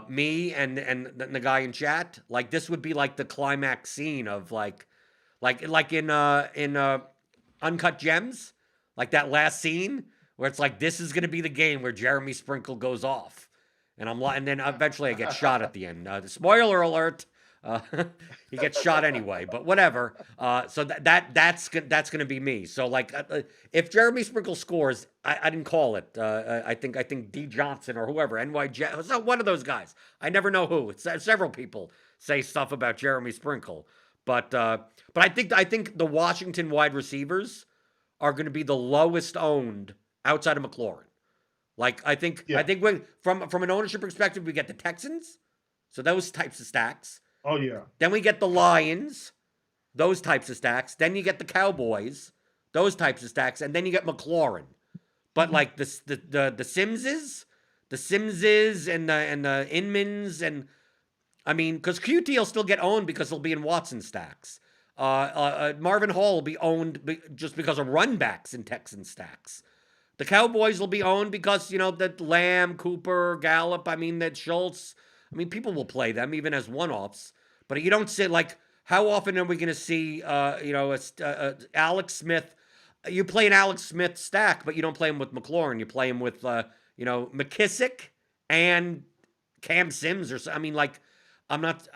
me and the guy in chat, like this would be like the climax scene of like in Uncut Gems, like that last scene where it's like this is going to be the game where Jeremy Sprinkle goes off, and then eventually I get shot at the end. Spoiler alert. He gets shot anyway, but whatever. So that's going to be me. So like, if Jeremy Sprinkle scores, I didn't call it. I think D Johnson or whoever, NYJ, it's not one of those guys. I never know who. It's several people say stuff about Jeremy Sprinkle, but I think the Washington wide receivers are going to be the lowest owned outside of McLaurin. Like I think when from an ownership perspective, we get the Texans, so those types of stacks. Oh, yeah. Then we get the Lions, those types of stacks. Then you get the Cowboys, those types of stacks. And then you get McLaurin. But like the Simses and the Inmans, and I mean, because QT will still get owned because he'll be in Watson stacks. Marvin Hall will be owned just because of run backs in Texan stacks. The Cowboys will be owned because, that Lamb, Cooper, Gallup, that Schultz. People will play them even as one-offs, but you don't say like, how often are we going to see, Alex Smith? you play an Alex Smith stack, but you don't play him with McLaurin. You play him with McKissick and Cam Sims or so. I mean, like, I'm not.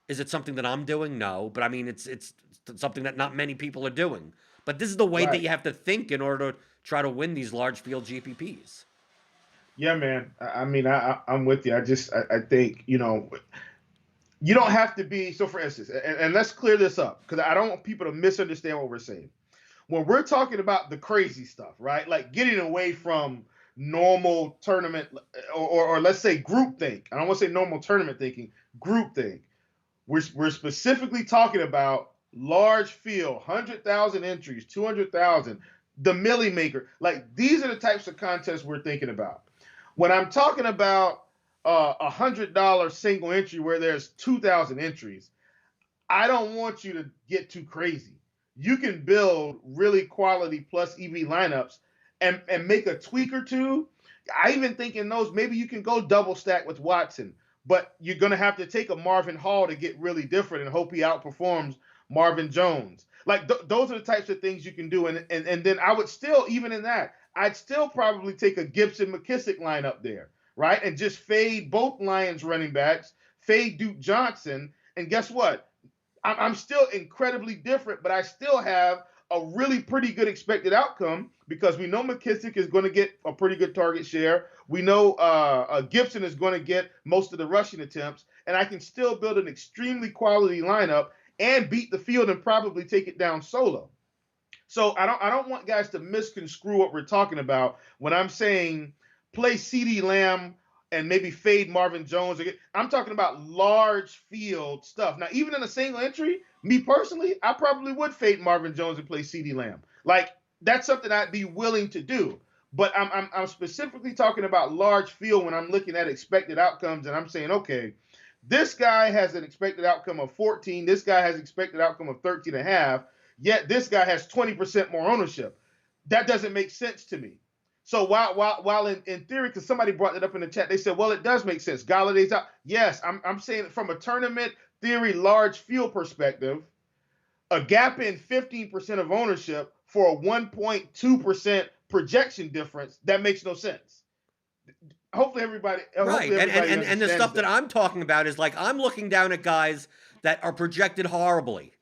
Is it something that I'm doing? No, but I mean, it's something that not many people are doing. But this is the way that Right. you have to think in order to try to win these large field GPPs. Yeah, man. I mean, I'm with you. I think, you don't have to be. So, for instance, and let's clear this up because I don't want people to misunderstand what we're saying. When we're talking about the crazy stuff, right? Like getting away from normal tournament or let's say group think. I don't want to say normal tournament thinking, group think. We're specifically talking about large field, 100,000 entries, 200,000, the millie maker. Like these are the types of contests we're thinking about. When I'm talking about $100 single entry where there's 2,000 entries, I don't want you to get too crazy. You can build really quality plus EV lineups and make a tweak or two. I even think in those, maybe you can go double stack with Watson, but you're going to have to take a Marvin Hall to get really different and hope he outperforms Marvin Jones. Like those are the types of things you can do. And then I would still, even in that, I'd still probably take a Gibson McKissick lineup there, right? And just fade both Lions running backs, fade Duke Johnson. And guess what? I'm still incredibly different, but I still have a really pretty good expected outcome because we know McKissick is going to get a pretty good target share. We know Gibson is going to get most of the rushing attempts, and I can still build an extremely quality lineup and beat the field and probably take it down solo. So I don't want guys to misconstrue what we're talking about when I'm saying play CeeDee Lamb and maybe fade Marvin Jones. I'm talking about large field stuff. Now, even in a single entry, me personally, I probably would fade Marvin Jones and play CeeDee Lamb. Like that's something I'd be willing to do. But I'm specifically talking about large field when I'm looking at expected outcomes and I'm saying, okay, this guy has an expected outcome of 14. This guy has expected outcome of 13 and a half. Yet this guy has 20% more ownership. That doesn't make sense to me. So while in theory, because somebody brought it up in the chat, they said, well, it does make sense. Galladay's out. Yes, I'm saying from a tournament theory, large field perspective, a gap in 15% of ownership for a 1.2% projection difference, that makes no sense. Hopefully everybody Right. And the stuff that that. I'm talking about is like I'm looking down at guys that are projected horribly.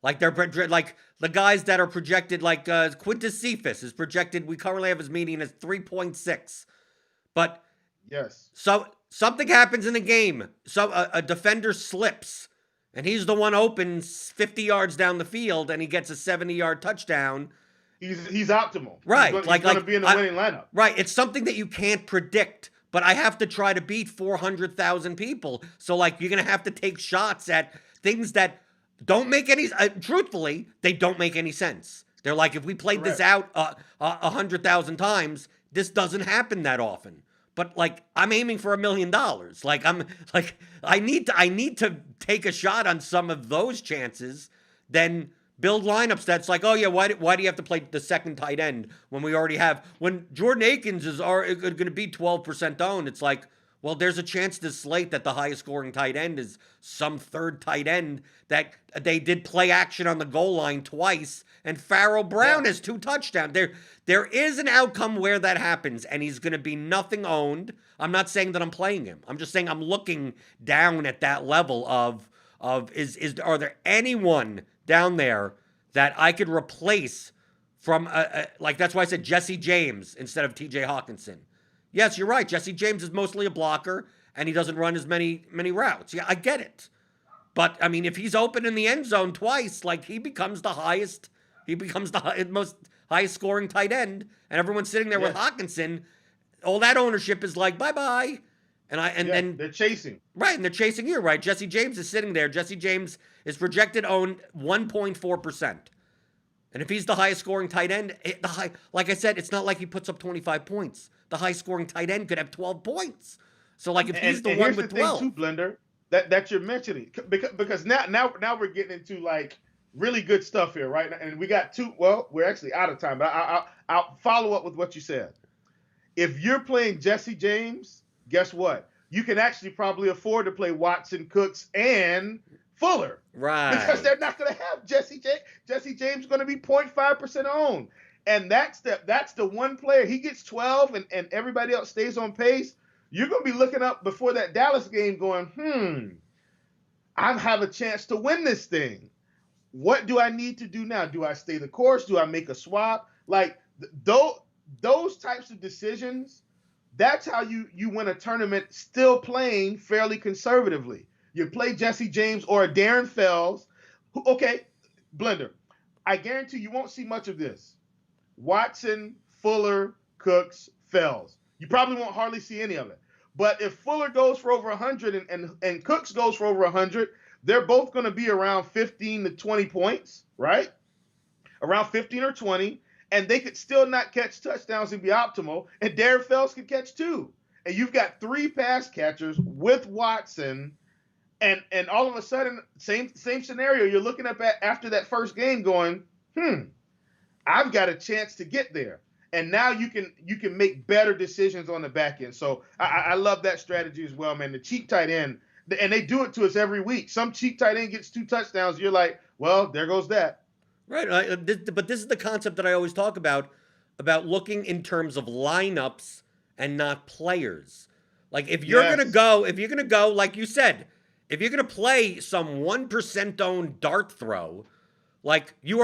Like like the guys that are projected, like Quintus Cephas is projected. We currently have his median as 3.6, but Yes. so something happens in the game. So a defender slips, and he's the one open 50 yards down the field, and he gets a 70-yard touchdown. He's optimal. Right, He's going to be in the winning lineup. Right, it's something that you can't predict. But I have to try to beat 400,000 people. So, like, you're going to have to take shots at things that don't make any. Truthfully, they don't make any sense. They're like, if we played this out 100,000 times, this doesn't happen that often. But like, I'm aiming for $1 million. Like, I need to take a shot on some of those chances. Then build lineups that's like, oh yeah, why do you have to play the second tight end when we already have when Jordan Akins is going to be 12% owned? It's like, well, there's a chance this slate that the highest scoring tight end is some third tight end that they did play action on the goal line twice, and Farrell Brown has 2 touchdowns. There is an outcome where that happens, and he's going to be nothing owned. I'm not saying that I'm playing him. I'm just saying I'm looking down at that level of are there anyone down there that I could replace from like that's why I said Jesse James instead of TJ Hawkinson. Yes, you're right. Jesse James is mostly a blocker and he doesn't run as many routes. Yeah, I get it. But I mean, if he's open in the end zone twice, like he becomes the most highest scoring tight end, and everyone's sitting there with Hawkinson. All that ownership is like bye-bye. And then they're chasing. Right, and they're chasing you, right? Jesse James is sitting there. Jesse James is projected owned 1.4%. And if he's the highest scoring tight end, like I said, it's not like he puts up 25 points. The high scoring tight end could have 12 points. So like if he's the one with 12. Thing too, Blender, that you're mentioning, because now we're getting into like really good stuff here, right? And we got two. Well, we're actually out of time, but I'll follow up with what you said. If you're playing Jesse James, guess what? You can actually probably afford to play Watson, Cooks, and Fuller. Right. Because they're not going to have Jesse James. Jesse James is going to be 0.5% owned. and that's the one player, he gets 12 and everybody else stays on pace, you're going to be looking up before that Dallas game going, I have a chance to win this thing. What do I need to do now? Do I stay the course? Do I make a swap? Like those types of decisions, that's how you win a tournament still playing fairly conservatively. You play Jesse James or a Darren Fells. Okay, Blender, I guarantee you won't see much of this. Watson, Fuller, Cooks, Fells. You probably won't hardly see any of it. But if Fuller goes for over 100 and Cooks goes for over 100, they're both going to be around 15 to 20 points, right? Around 15 or 20. And they could still not catch touchdowns and be optimal. And Darren Fells could catch 2. And you've got 3 pass catchers with Watson. And all of a sudden, same scenario, you're looking up at after that first game going, I've got a chance to get there. And now you can make better decisions on the back end. So I love that strategy as well, man. The cheap tight end, and they do it to us every week. Some cheap tight end gets 2 touchdowns. You're like, well, there goes that. Right, but this is the concept that I always talk about looking in terms of lineups and not players. Like if you're gonna go, like you said, if you're gonna play some 1% owned dart throw, like you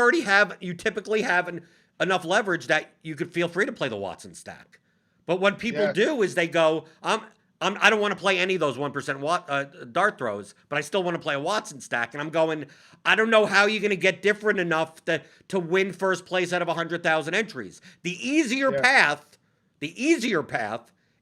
typically have enough leverage that you could feel free to play the Watson stack. But what people do is they go, I don't want to play any of those 1% dart throws, but I still want to play a Watson stack. And I'm going, I don't know how you're going to get different enough to win first place out of 100,000 entries. The easier path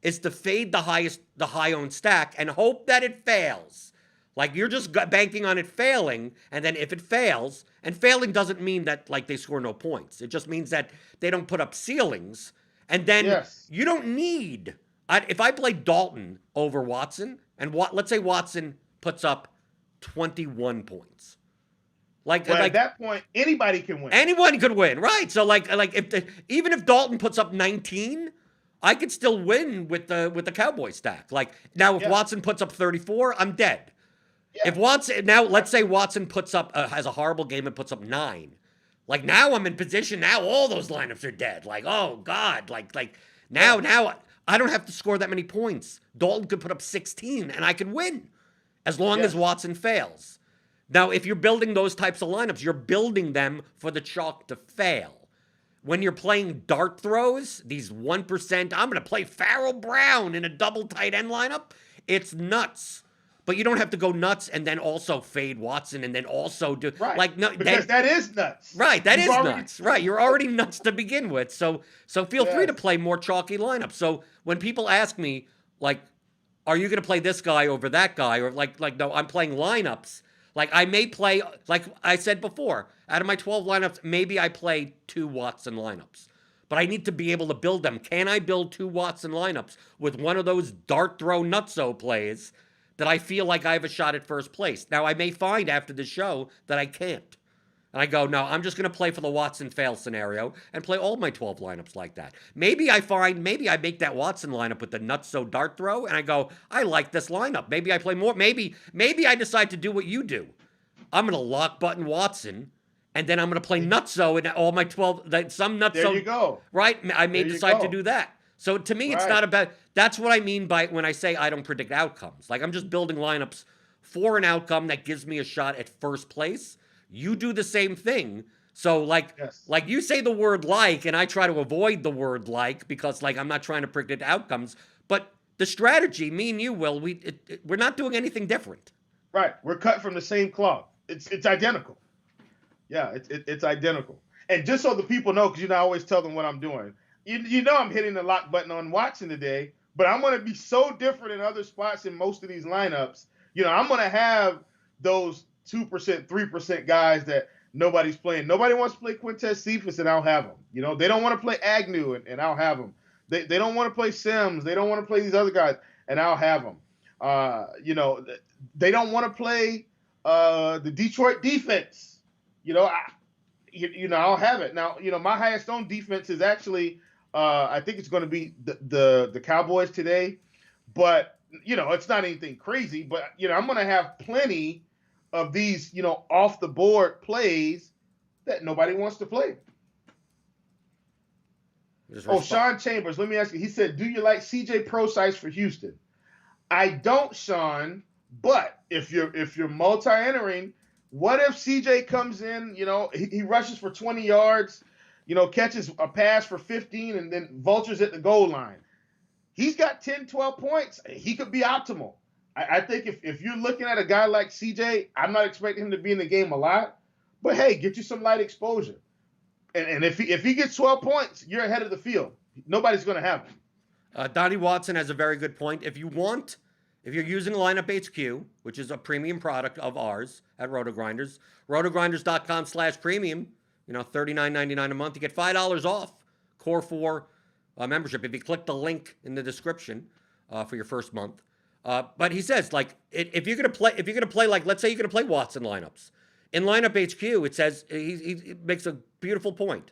is to fade the high-owned stack and hope that it fails. Like you're just banking on it failing, and then if it fails, and failing doesn't mean that like they score no points. It just means that they don't put up ceilings, and then you don't need. If I play Dalton over Watson, and let's say Watson puts up 21 points, at that point anybody can win. Anyone could win, right? So even if Dalton puts up 19, I could still win with the Cowboy stack. Like now, if Watson puts up 34, I'm dead. Yeah. If Watson let's say Watson puts up has a horrible game and puts up 9, like now I'm in position. Now all those lineups are dead. Like oh god, like now. I don't have to score that many points. Dalton could put up 16 and I could win as long as Watson fails. Now, if you're building those types of lineups, you're building them for the chalk to fail. When you're playing dart throws, these 1%, I'm going to play Farrell Brown in a double tight end lineup. It's nuts. But you don't have to go nuts and then also fade Watson and then also do because that is nuts. Right, that is nuts. Right, you're already nuts to begin with. So feel free to play more chalky lineups. So when people ask me like, are you going to play this guy over that guy, or like no, I'm playing lineups. Like I may play, like I said before, out of my 12 lineups, maybe I play 2 Watson lineups. But I need to be able to build them. Can I build 2 Watson lineups with one of those dart throw nutso plays that I feel like I have a shot at first place? Now, I may find after the show that I can't. And I go, no, I'm just going to play for the Watson fail scenario and play all my 12 lineups like that. Maybe I make that Watson lineup with the nutso dart throw, and I go, I like this lineup. Maybe I play more. Maybe I decide to do what you do. I'm going to lock button Watson, and then I'm going to play nutso in all my 12. Some nutso. There you go. Right? I may decide to do that. So to me, it's not about. That's what I mean by when I say I don't predict outcomes. Like I'm just building lineups for an outcome that gives me a shot at first place. You do the same thing. So like you say the word like, and I try to avoid the word like because like I'm not trying to predict outcomes. But the strategy, me and you, Will, we're not doing anything different. Right. We're cut from the same cloth. It's identical. Yeah, it's identical. And just so the people know, because I always tell them what I'm doing. You know I'm hitting the lock button on Watson today, but I'm going to be so different in other spots in most of these lineups. I'm going to have those 2%, 3% guys that nobody's playing. Nobody wants to play Quintez Cephas, and I'll have them. They don't want to play Agnew, and I'll have them. They don't want to play Sims. They don't want to play these other guys, and I'll have them. They don't want to play the Detroit defense. I'll have it. Now, my highest owned defense is actually I think it's going to be the Cowboys today, but it's not anything crazy. But I'm going to have plenty of these off the board plays that nobody wants to play. Just Oh, respond. Sean Chambers, let me ask you. He said, "Do you like CJ Prosise for Houston?" I don't, Sean. But if you're multi-entering, what if CJ comes in? He rushes for 20 yards, catches a pass for 15, and then vultures at the goal line. He's got 10, 12 points. He could be optimal. I think if you're looking at a guy like CJ, I'm not expecting him to be in the game a lot, but hey, get you some light exposure. And if he gets 12 points, you're ahead of the field. Nobody's going to have him. Donnie Watson has a very good point. If you're using Lineup HQ, which is a premium product of ours at RotoGrinders, rotogrinders.com/premium, $39.99 a month, you get $5 off Core 4 membership if you click the link in the description for your first month. But he says, like, if you're gonna play, like, let's say you're gonna play Watson lineups in Lineup HQ, it says he makes a beautiful point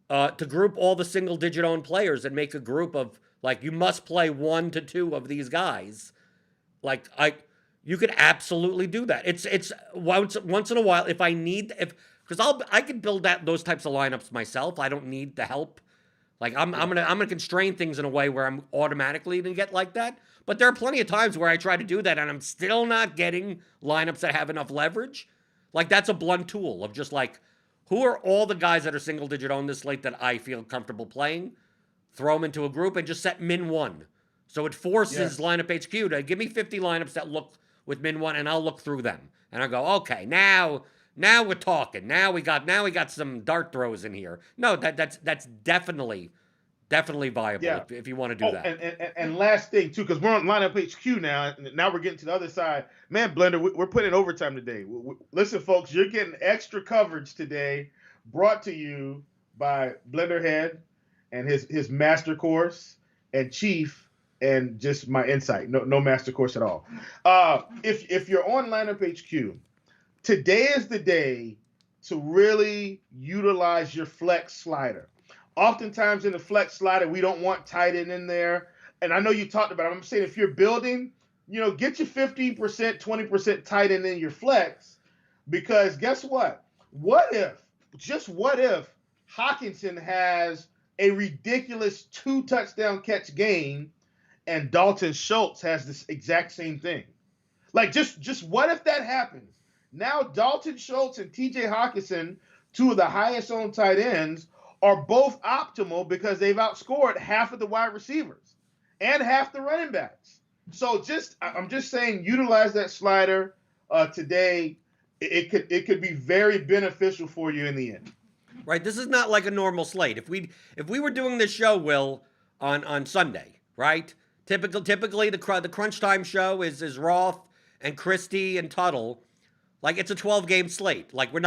to group all the single-digit owned players and make a group of, like, you must play 1 to 2 of these guys. Like, you could absolutely do that. It's once in a while because I could build those types of lineups myself. I don't need the help. Like, I'm gonna constrain things in a way where I'm automatically gonna get like that. But there are plenty of times where I try to do that and I'm still not getting lineups that have enough leverage. Like, that's a blunt tool of just like, who are all the guys that are single digit on this slate that I feel comfortable playing? Throw them into a group and just set min 1. So it forces Lineup HQ to give me 50 lineups that look with min 1, and I'll look through them. And I go, okay, now we're talking. Now we got some dart throws in here. No, that's definitely viable if you want to do that. And last thing too, because we're on Lineup HQ now. Now we're getting to the other side. Man, Blender, we're putting in overtime today. Listen, folks, you're getting extra coverage today, brought to you by Blenderhead and his master course, and Chief, and just my insight. No master course at all. If you're on Lineup HQ, today is the day to really utilize your flex slider. Oftentimes in the flex slider, we don't want tight end in there. And I know you talked about it. I'm saying if you're building, get your 15%, 20% tight end in your flex, because guess what? What if Hawkinson has a ridiculous 2 touchdown catch game and Dalton Schultz has this exact same thing? Like, just what if that happens? Now Dalton Schultz and TJ Hawkinson, 2 of the highest owned tight ends, are both optimal because they've outscored half of the wide receivers and half the running backs. So I'm just saying, utilize that slider today. It could be very beneficial for you in the end. Right. This is not like a normal slate. If we were doing this show, Will, on Sunday, right? Typically the crunch time show is Roth and Christie and Tuttle. Like, it's a 12-game slate. Like, we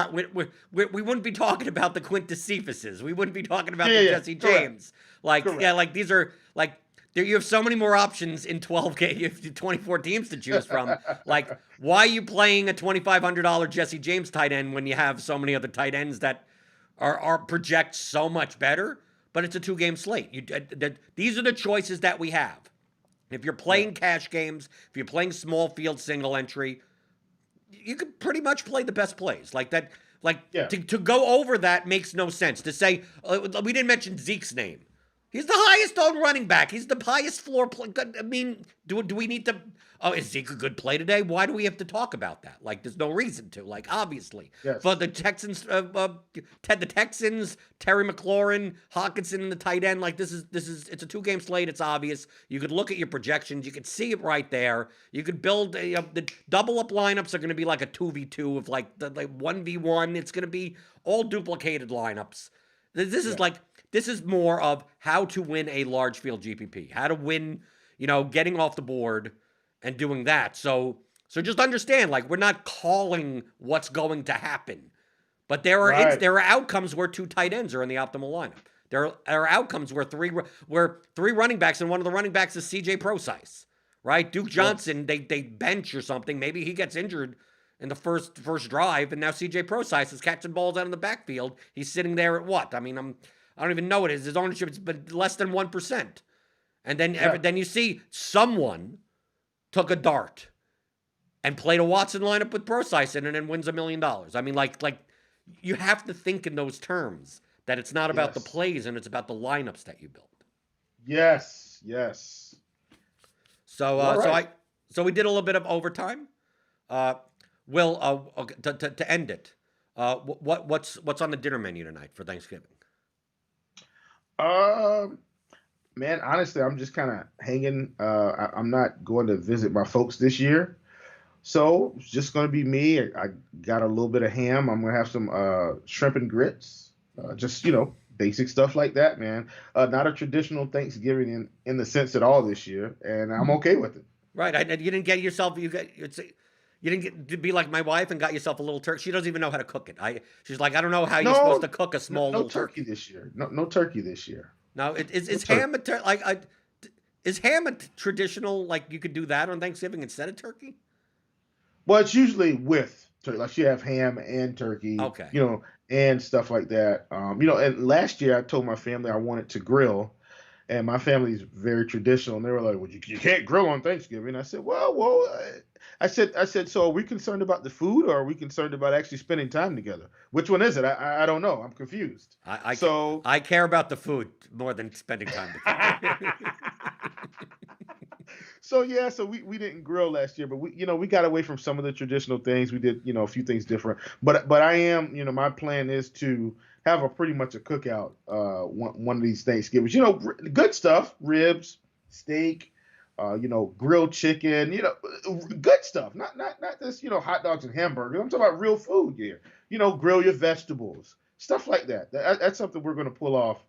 wouldn't be talking about the Quintus Cephases. We wouldn't be talking about the Jesse James. Like, correct. Yeah, like, these are, like, you have so many more options in 12 games. You have 24 teams to choose from. Like, why are you playing a $2,500 Jesse James tight end when you have so many other tight ends that are project so much better? But it's a 2-game slate. These are the choices that we have. If you're playing cash games, if you're playing small field single entry, you could pretty much play the best plays like that. To go over that makes no sense. To say we didn't mention Zeke's name. He's the highest owned running back. He's the highest floor play. I mean, do we need to? Oh, is Zeke a good play today? Why do we have to talk about that? Like, there's no reason to. Like, obviously, for the Texans, the Texans, Terry McLaurin, Hawkinson, and the tight end. Like, it's a 2-game slate. It's obvious. You could look at your projections. You could see it right there. You could build the double up lineups are going to be like a 2v2 of like the 1v1. It's going to be all duplicated lineups. This is like. This is more of how to win a large field GPP, how to win, getting off the board and doing that. So just understand, like, we're not calling what's going to happen, but there are outcomes where 2 tight ends are in the optimal lineup. There are outcomes where three running backs and one of the running backs is CJ Prosise, right? Duke Johnson, they bench or something. Maybe he gets injured in the first drive, and now CJ Prosise is catching balls out in the backfield. He's sitting there at what? I mean, I don't even know what it is. His ownership has been less than 1%. And then you see someone took a dart and played a Watson lineup with Prosise in it and wins $1 million. I mean, like you have to think in those terms. That it's not about the Yes. plays and it's about the lineups that you build. Yes. Yes. So, Well, all right. so we did a little bit of overtime. Uh, Will, okay, to end it, what's on the dinner menu tonight for Thanksgiving? Um, Man, honestly, I'm just kind of hanging. I'm not going to visit my folks this year, so it's just going to be me. I got a little bit of ham. I'm going to have some shrimp and grits. Just basic stuff like that, man. Not a traditional Thanksgiving in the sense at all this year, and I'm okay with it. Right. You didn't get yourself. You didn't get to be like my wife and got yourself a little turkey. She doesn't even know how to cook it. She's like, I don't know how you're supposed No, to cook a no, small no little turkey turkey. this year. No, no turkey this year. Now, No is turkey. ham is ham a traditional, like you could do that on Thanksgiving instead of turkey? Well, it's usually with turkey. Like you have ham and turkey, Okay. and stuff like that. And last year I told my family I wanted to grill, and my family's very traditional, and they were like, "Well, you can't grill on Thanksgiving." I said, "Well, I said, so are we concerned about the food, or are we concerned about actually spending time together? Which one is it? I don't know. I'm confused." I, I, So, I care about the food more than spending time together. so yeah, so we didn't grill last year, but we got away from some of the traditional things. We did a few things different, but I am my plan is to have a pretty much a cookout one of these Thanksgivings. Good stuff, ribs, steak, grilled chicken, good stuff. Not this hot dogs and hamburgers. I'm talking about real food here. Grill your vegetables, stuff like that. That's something we're gonna pull off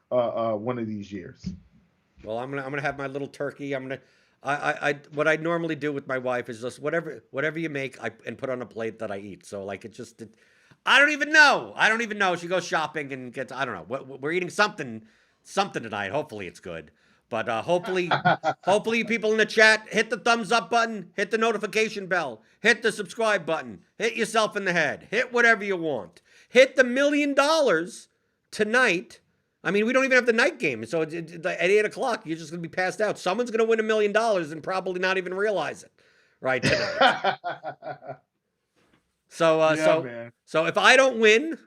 one of these years. Well, I'm gonna have my little turkey. What I normally do with my wife is just whatever you make, and put on a plate that I eat. So like I don't even know. I don't even know. She goes shopping and gets, I don't know. We're eating something tonight. Hopefully it's good. But hopefully you people in the chat hit the thumbs up button, hit the notification bell, hit the subscribe button, hit yourself in the head, hit whatever you want, hit the $1 million tonight. I mean, we don't even have the night game, so at 8 o'clock, you're just gonna be passed out. Someone's gonna win $1 million and probably not even realize it, right tonight. So, Yeah, man. so if I don't win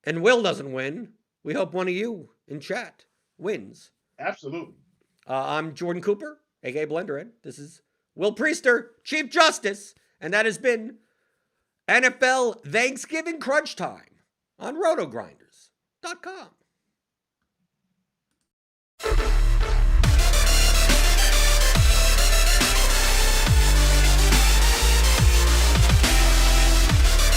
and Will doesn't win, we hope one of you in chat wins. Absolutely. I'm Jordan Cooper, aka Blenderhead. This is Will Priester, Chief Justice, and that has been NFL Thanksgiving Crunch Time on RotoGrinders.com.